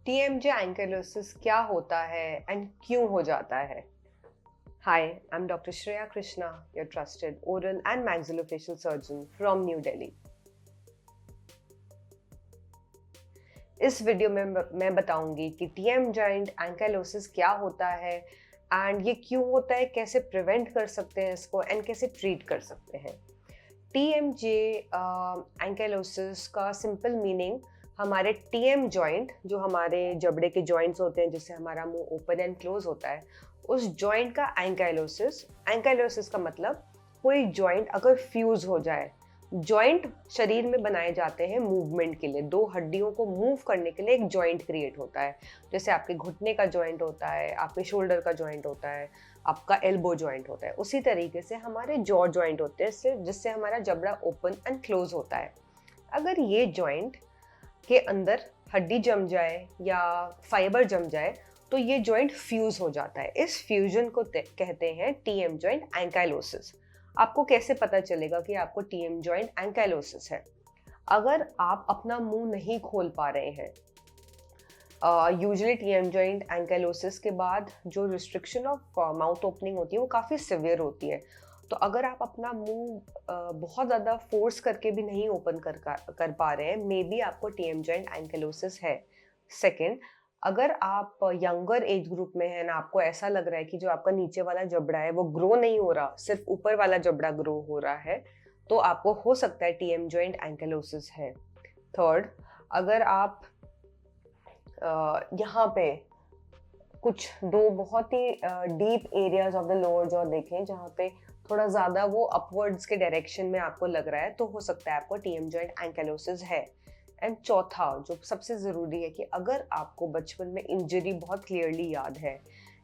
TMJ ankylosis क्या होता है एंड क्यों हो जाता है? Hi, I'm Dr. Shreya Krishna, your trusted oral and maxillofacial surgeon from New Delhi. इस वीडियो में मैं बताऊंगी कि TM जॉइंट एंकाइलोसिस क्या होता है एंड ये क्यों होता है, कैसे प्रिवेंट कर सकते हैं इसको एंड कैसे ट्रीट कर सकते हैं। TMJ एंकाइलोसिस का सिंपल मीनिंग हमारे TM जॉइंट, जो हमारे जबड़े के जॉइंट्स होते हैं जिससे हमारा मुंह ओपन एंड क्लोज होता है, उस जॉइंट का एंकाइलोसिस। एंकाइलोसिस का मतलब कोई जॉइंट अगर फ्यूज हो जाए। जॉइंट शरीर में बनाए जाते हैं मूवमेंट के लिए, दो हड्डियों को मूव करने के लिए एक जॉइंट क्रिएट होता है। जैसे आपके घुटने का जॉइंट होता है, आपके शोल्डर का जॉइंट होता है, आपका एल्बो जॉइंट होता है। उसी तरीके से हमारे जॉ जॉइंट होते हैं जिससे हमारा जबड़ा ओपन एंड क्लोज होता है। अगर ये जॉइंट के अंदर हड्डी जम जाए या फाइबर जम जाए तो ये जॉइंट फ्यूज हो जाता है। इस फ्यूजन को कहते हैं टीएम जॉइंट एंकाइलोसिस। आपको कैसे पता चलेगा कि आपको टीएम जॉइंट एंकाइलोसिस है? अगर आप अपना मुंह नहीं खोल पा रहे हैं, यूजुअली टीएम जॉइंट एंकाइलोसिस के बाद जो रिस्ट्रिक्शन ऑफ माउथ ओपनिंग होती है वो काफ़ी सिवियर होती है। तो अगर आप अपना मुंह बहुत ज़्यादा फोर्स करके भी नहीं ओपन कर पा रहे हैं, मे बी आपको टीएम जॉइंट एंकाइलोसिस है। सेकेंड, अगर आप यंगर एज ग्रुप में हैं ना, आपको ऐसा लग रहा है कि जो आपका नीचे वाला जबड़ा है वो ग्रो नहीं हो रहा, सिर्फ ऊपर वाला जबड़ा ग्रो हो रहा है, तो आपको हो सकता है टीएम जॉइंट एंकाइलोसिस है। थर्ड, अगर आप यहाँ पे कुछ दो बहुत ही deep areas of the lower jaw देखें जहाँ पे थोड़ा ज़्यादा वो अपवर्ड्स के डायरेक्शन में आपको लग रहा है, तो हो सकता है आपको टीएम जॉइंट एंकाइलोसिस है। एंड चौथा, जो सबसे ज़रूरी है, कि अगर आपको बचपन में इंजरी बहुत क्लियरली याद है,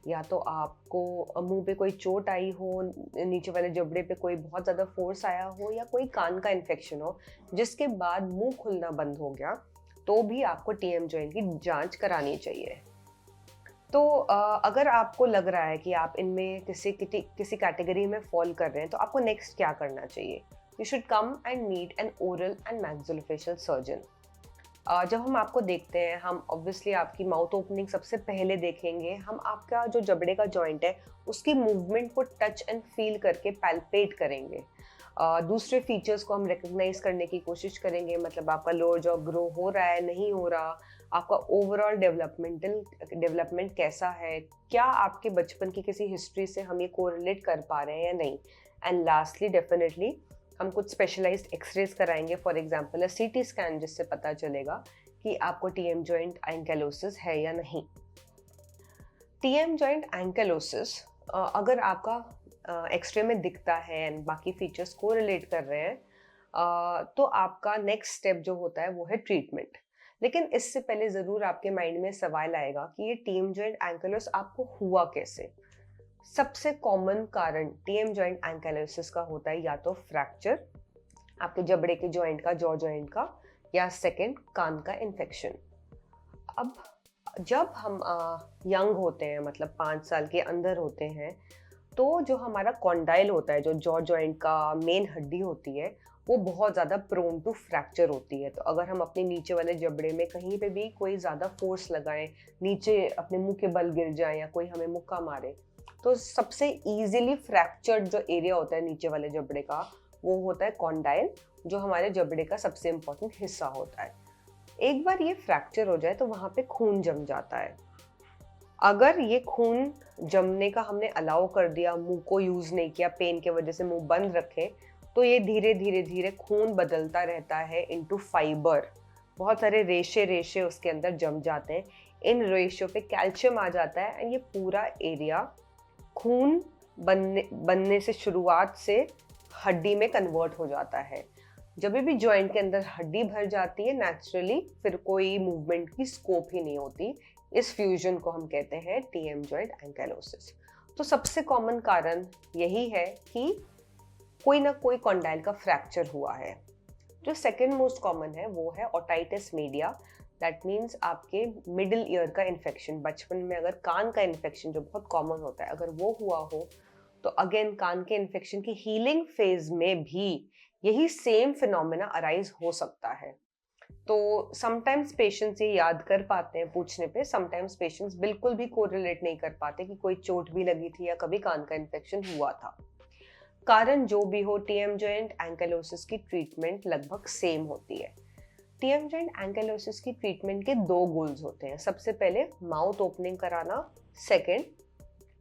या तो आपको मुंह पे कोई चोट आई हो, नीचे वाले जबड़े पे कोई बहुत ज़्यादा फोर्स आया हो, या कोई कान का इन्फेक्शन हो जिसके बाद मुंह खुलना बंद हो गया, तो भी आपको टीएम जॉइंट की जांच करानी चाहिए। तो अगर आपको लग रहा है कि आप इनमें किसी कैटेगरी में फॉल कर रहे हैं, तो आपको नेक्स्ट क्या करना चाहिए? You should come and meet an oral and maxillofacial surgeon. जब हम आपको देखते हैं, हम ऑब्वियसली आपकी माउथ ओपनिंग सबसे पहले देखेंगे। हम आपका जो जबड़े का जॉइंट है उसकी मूवमेंट को टच एंड फील करके पैल्पेट करेंगे। दूसरे फीचर्स को हम रिकग्नाइज करने की कोशिश करेंगे, मतलब आपका लोअर जॉ ग्रो हो रहा है, नहीं हो रहा, आपका ओवरऑल डेवलपमेंट कैसा है, क्या आपके बचपन की किसी हिस्ट्री से हम ये कोरिलेट कर पा रहे हैं या नहीं। एंड लास्टली डेफिनेटली हम कुछ स्पेशलाइज्ड एक्सरेज कराएंगे, for example a CT scan, जिससे पता चलेगा कि आपको टीएम जॉइंट एंकाइलोसिस है या नहीं। टीएम जॉइंट एंकाइलोसिस अगर आपका एक्सरे में दिखता है एंड बाकी फीचर्स को रिलेट कर रहे हैं, तो आपका नेक्स्ट स्टेप जो होता है वो है ट्रीटमेंट। लेकिन इससे पहले ज़रूर आपके माइंड में सवाल आएगा कि ये टीएम जॉइंट एंकाइलोसिस आपको हुआ कैसे। सबसे कॉमन कारण टीएम जॉइंट एंकाइलोसिस का होता है या तो फ्रैक्चर, आपके जबड़े के जॉइंट का, जॉ जॉइंट का, या सेकंड कान का इन्फेक्शन। अब जब हम यंग होते हैं, मतलब 5 साल के अंदर होते हैं, तो जो हमारा कॉन्डाइल होता है, जो जॉ जॉइंट का मेन हड्डी होती है, वो बहुत ज़्यादा प्रोन टू फ्रैक्चर होती है। तो अगर हम अपने नीचे वाले जबड़े में कहीं पे भी कोई ज़्यादा फोर्स लगाएं, नीचे अपने मुंह के बल गिर जाएं या कोई हमें मुक्का मारे, तो सबसे इजीली फ्रैक्चर्ड जो एरिया होता है नीचे वाले जबड़े का, वो होता है कॉन्डाइल, जो हमारे जबड़े का सबसे इम्पोर्टेंट हिस्सा होता है। एक बार ये फ्रैक्चर हो जाए तो वहाँ पे खून जम जाता है। अगर ये खून जमने का हमने अलाउ कर दिया, मुंह को यूज़ नहीं किया, पेन की वजह से मुंह बंद रखे, तो ये धीरे धीरे धीरे खून बदलता रहता है इनटू फाइबर। बहुत सारे रेशे रेशे उसके अंदर जम जाते हैं। इन रेशों पे कैल्शियम आ जाता है एंड ये पूरा एरिया खून बनने से शुरुआत से हड्डी में कन्वर्ट हो जाता है। जब भी जॉइंट के अंदर हड्डी भर जाती है, नेचुरली फिर कोई मूवमेंट की स्कोप ही नहीं होती। इस फ्यूजन को हम कहते हैं टीएम जॉइंट एंकाइलोसिस। तो सबसे कॉमन कारण यही है कि कोई ना कोई कॉन्डाइल का फ्रैक्चर हुआ है। जो सेकेंड मोस्ट कॉमन है वो है ओटाइटिस मीडिया। दैट मीन्स आपके मिडिल ईयर का इन्फेक्शन, बचपन में अगर कान का इन्फेक्शन जो बहुत कॉमन होता है, अगर वो हुआ हो, तो अगेन कान के इन्फेक्शन की हीलिंग फेज में भी यही सेम फिनोमेना अराइज हो सकता है। तो समटाइम्स पेशेंट्स ये याद कर पाते हैं पूछने पे, समटाइम्स पेशेंट्स बिल्कुल भी कोरिलेट नहीं कर पाते कि कोई चोट भी लगी थी या कभी कान का इन्फेक्शन हुआ था। कारण जो भी हो, टीएम जॉइंट एंकाइलोसिस की ट्रीटमेंट लगभग सेम होती है। टीएम जॉइंट एंकाइलोसिस की ट्रीटमेंट के 2 गोल्स होते हैं। सबसे पहले माउथ ओपनिंग कराना, सेकंड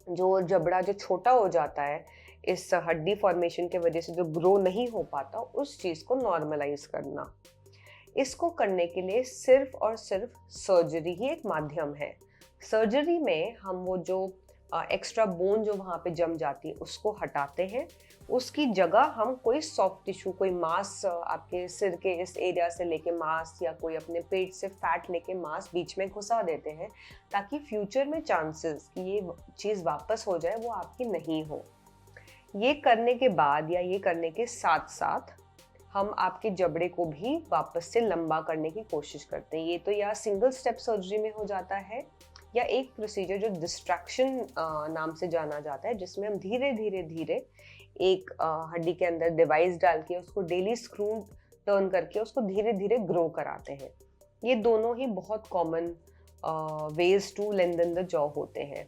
जो जबड़ा जो छोटा हो जाता है इस हड्डी फॉर्मेशन के वजह से जो ग्रो नहीं हो पाता, उस चीज को नॉर्मलाइज करना। इसको करने के लिए सिर्फ और सिर्फ सर्जरी ही एक माध्यम है। सर्जरी में हम वो जो एक्स्ट्रा बोन जो वहाँ पे जम जाती है उसको हटाते हैं, उसकी जगह हम कोई सॉफ्ट टिश्यू, कोई मांस, आपके सिर के इस एरिया से लेके मांस या कोई अपने पेट से फैट लेके मांस बीच में घुसा देते हैं, ताकि फ्यूचर में चांसेस कि ये चीज़ वापस हो जाए वो आपकी नहीं हो। ये करने के बाद या ये करने के साथ साथ हम आपके जबड़े को भी वापस से लंबा करने की कोशिश करते हैं। ये तो या सिंगल स्टेप सर्जरी में हो जाता है या एक प्रोसीजर जो डिस्ट्रैक्शन नाम से जाना जाता है, जिसमें हम धीरे धीरे धीरे एक हड्डी के अंदर डिवाइस डाल के उसको डेली स्क्रू टर्न करके उसको धीरे धीरे ग्रो कराते हैं। ये दोनों ही बहुत common ways to lengthen the jaw होते हैं।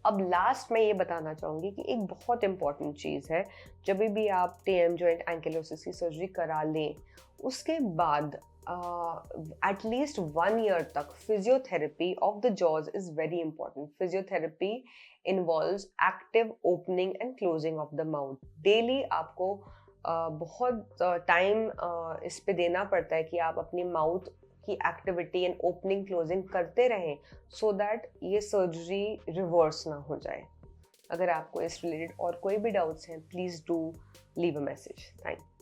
अब लास्ट मैं ये बताना चाहूँगी कि एक बहुत इंपॉर्टेंट चीज़ है, जब भी आप टीएम जॉइंट एंकिलोसिस की सर्जरी करा लें उसके बाद एटलीस्ट 1 ईयर तक physiotherapy of the jaws is very important. Physiotherapy involves active opening and closing of the mouth. Daily आपको बहुत टाइम इस पे देना पड़ता है कि आप अपनी माउथ की एक्टिविटी एंड ओपनिंग क्लोजिंग करते रहें, सो दैट ये सर्जरी रिवर्स ना हो जाए। अगर आपको इस रिलेटेड और कोई भी डाउट्स हैं, please do leave a message. Thank you.